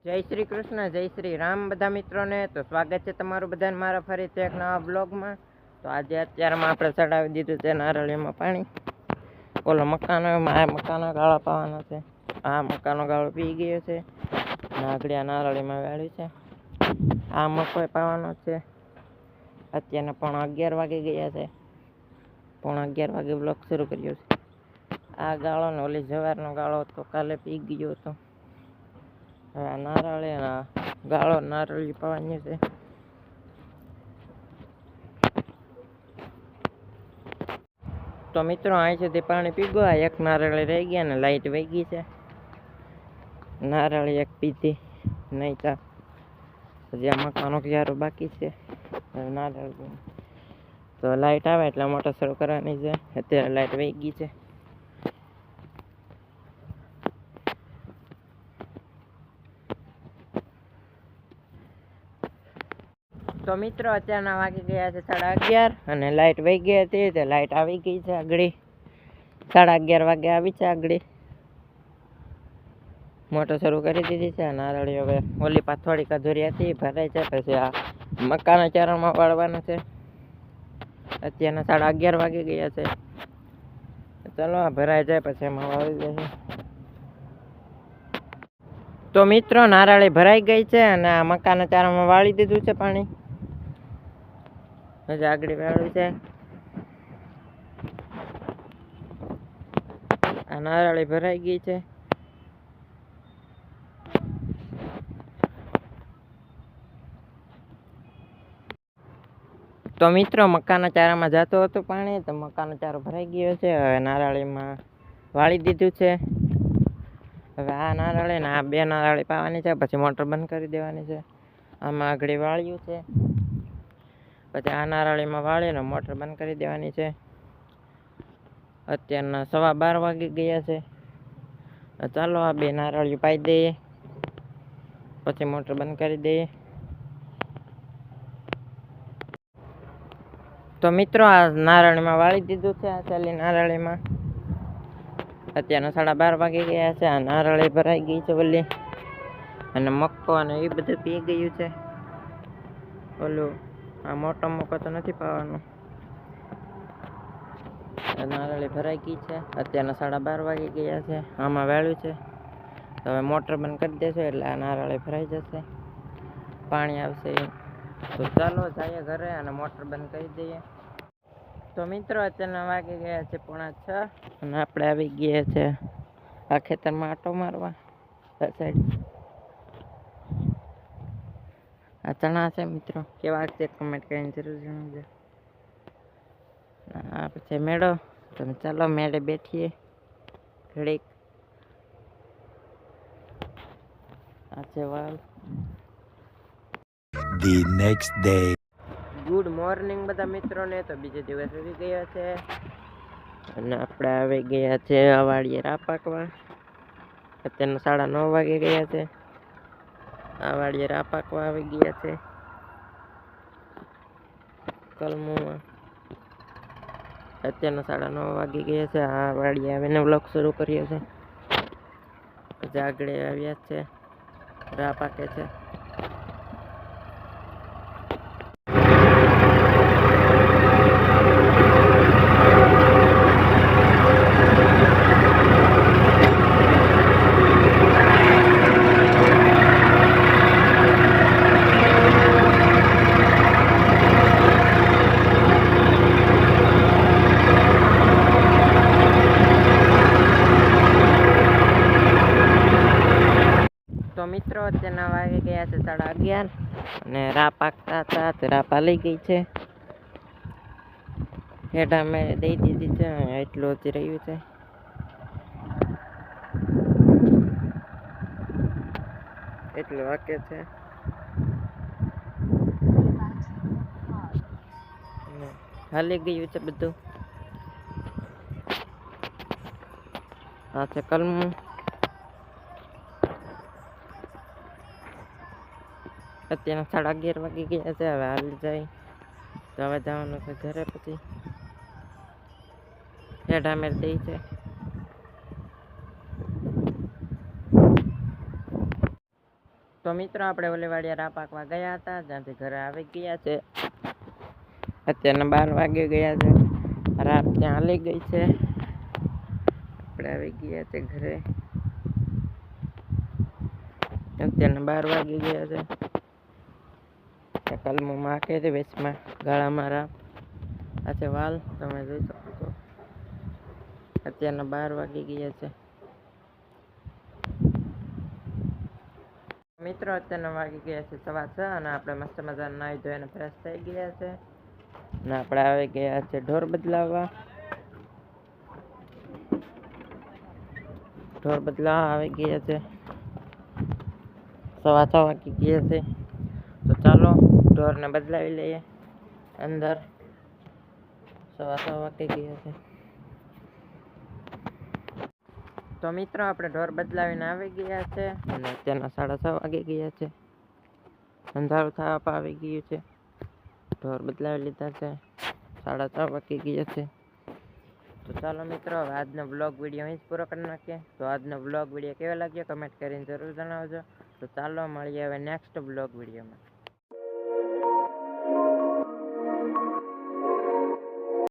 જય શ્રી કૃષ્ણ, જય શ્રી રામ બધા મિત્રોને. તો સ્વાગત છે તમારું બધાને મારા ફરીથી એક નવા બ્લોગમાં. તો આજે અત્યારમાં આપણે ચડાવી દીધું છે નારળીમાં પાણી. ઓલો મકાનો ગાળો પાવાનો છે. આ મકાનો ગાળો પી ગયો છે. નાગડિયા નારળીમાં વાળ્યું છે. આ મકોઈ પાવાનો છે. અત્યારના 11:30 વાગી ગયા છે. 11:30 વાગે બ્લોગ શરૂ કર્યો છે. આ ગાળો ને ઓલી જવારનો ગાળો તો કાલે પી ગયો હતો. હવે નારળી ગાળો નારળી પાવાની છે. તો મિત્રો અહીં સુધી પાણી પી ગયો. એક નારળી રહી ગયા ને લાઈટ વહી ગઈ છે. નારળી એક પીધી નહીં તા હજી આ મકાનો ક્યારો બાકી છે. નારળી તો લાઈટ આવે એટલે મોટર શરૂ કરવાની છે. અત્યારે લાઈટ વહી ગઈ છે. તો મિત્રો અત્યારના વાગી ગયા છે 11:30 અને લાઈટ વહી ગઈ હતી. તો લાઈટ આવી ગઈ છે આગળ. 11:30 વાગે આવી છે આગળ. મોટર શરૂ કરી દીધી છે. નારળી હવે ઓલી પાછ થોડીક અધૂરી હતી ભરાઈ છે. પછી આ મકાના ચારામાં વાળવાનું છે. અત્યારના 11:30 વાગી ગયા છે. ચાલો આ ભરાઈ જાય પછી એમાં વાળી જશે. તો મિત્રો નારળી ભરાઈ ગઈ છે અને આ મકાના ચારામાં વાળી દીધું છે પાણી. હજી આગળ વાળ્યું છે. આ નારળી ભરાઈ ગઈ છે. તો મિત્રો મકાના ચારામાં જતો હતો પાણી. તો મકાનો ચારો ભરાઈ ગયો છે. હવે નારળીમાં વાળી દીધું છે. હવે આ નારળી ને આ 2 નારળી પાવાની છે. પછી મોટર બંધ કરી દેવાની છે. આમાં આગળ વાળ્યું છે. પછી આ નારળીમાં વાળીને મોટર બંધ કરી દેવાની છે. અત્યારના 12:15 વાગી ગયા છે. ચાલો આ 2 નારળીઓ પાઈ દઈએ પછી મોટર બંધ કરી દઈએ. તો મિત્રો આ નારળીમાં વાળી દીધું છે. આ ચાલી નારળીમાં અત્યારના 12:30 વાગી ગયા છે. આ નારળી ભરાઈ ગઈ છે ઓલી અને મક્કો અને એ બધું પી ગયું છે. ઓલું આ મોટો મક્કો તો નથી પાવાનો. નારળી ભરાઈ ગઈ છે. અત્યારના 12:30 વાગી ગયા છે. આમાં વાળ્યું છે. તો હવે મોટર બંધ કરી દેશું એટલે આ નારળી ભરાઈ જશે. પાણી આવશે. તો ચાલો જઈએ ઘરે અને મોટર બંધ કરી દઈએ. તો મિત્રો અત્યારના વાગી ગયા છે 5:45 અને આપણે આવી ગયા છે આ ખેતરમાં આટો મારવા. આ સાઈડ આ ચણા છે મિત્રો. કેવા છે કમેન્ટ કરીને જરૂર જણાવજો. આ પછી મેળો. તમે ચાલો મેળે બેઠીએ ઘડીક. આ છે વાલ. The next day. Good morning બધા મિત્રોને. તો બીજો દિવસ આવી ગયો છે અને આપણે આવી ગયા છે વાડીએ રા પાકવા. અત્યારના 9:30 વાગી ગયા છે. આ વાડીએ રા પાકવા આવી ગયા છે કલમુમાં. અત્યારના 9:30 વાગી ગયા છે. આ વાડીએ આવીને બ્લોગ શરૂ કર્યો છે. પછી આગળ આવ્યા છે રા પાકે છે. તો મિત્રો અત્યારના વાગી ગયા છે 11:30 અને રા પાકતા હતા. તે રા પાલી ગઈ છે. હેઠા મેં દઈ દીધી છે. એટલું જ રહ્યું છે. એટલું વાકે છે. હાલી ગયું છે બધું. આ છે કલમું. અત્યારના 11:30 વાગી ગયા છે. હવે હાલી જાય તો હવે જવાનું છે ઘરે. પછી હેઠા મેળ દઈ છે. તો મિત્રો આપણે ઓલેવાડિયા રા પાકવા ગયા હતા, ત્યાંથી ઘરે આવી ગયા છે. અત્યારના 12 વાગે ગયા છે. રાત ત્યાં હાલી ગઈ છે. આપણે આવી ગયા છે ઘરે. અત્યારના 12 વાગી ગયા છે. કલમો માકે છે વેચમાં ગાળામાં રા આ છે વાલ, તમે જોઈ શકો છો. અત્યારના 12 વાગી ગયા છે. મિત્રો અત્યારના વાગી ગયા છે 6:15 અને આપણે મસ્ત મજાના નાહી ધોઈને ફ્રેશ થઈ ગયા છે અને આપણે આવી ગયા છે ઢોર બદલાવવા. ઢોર બદલાવવા આવી ગયા છે. 6:15 વાગી ગયા છે. તો ચાલો ઢોરને બદલાવી લઈએ અંદર. 6:15 વાગી ગયા છે. તો મિત્રો આપણે ઢોર બદલાવીને આવી ગયા છે અને અત્યારના 6:30 વાગી ગયા છે. અંધારું થવા આવી ગયું છે. ઢોર બદલાવી લીધા છે. 6:30 વાગી ગયા છે. તો ચાલો મિત્રો હવે આજનો બ્લોગ વિડીયો અહીં જ પૂરો કરી નાખીએ. તો આજનો બ્લોગ વિડીયો કેવો લાગ્યો કમેન્ટ કરીને જરૂર જણાવજો. તો ચાલો મળીએ હવે નેક્સ્ટ બ્લોગ વિડીયોમાં.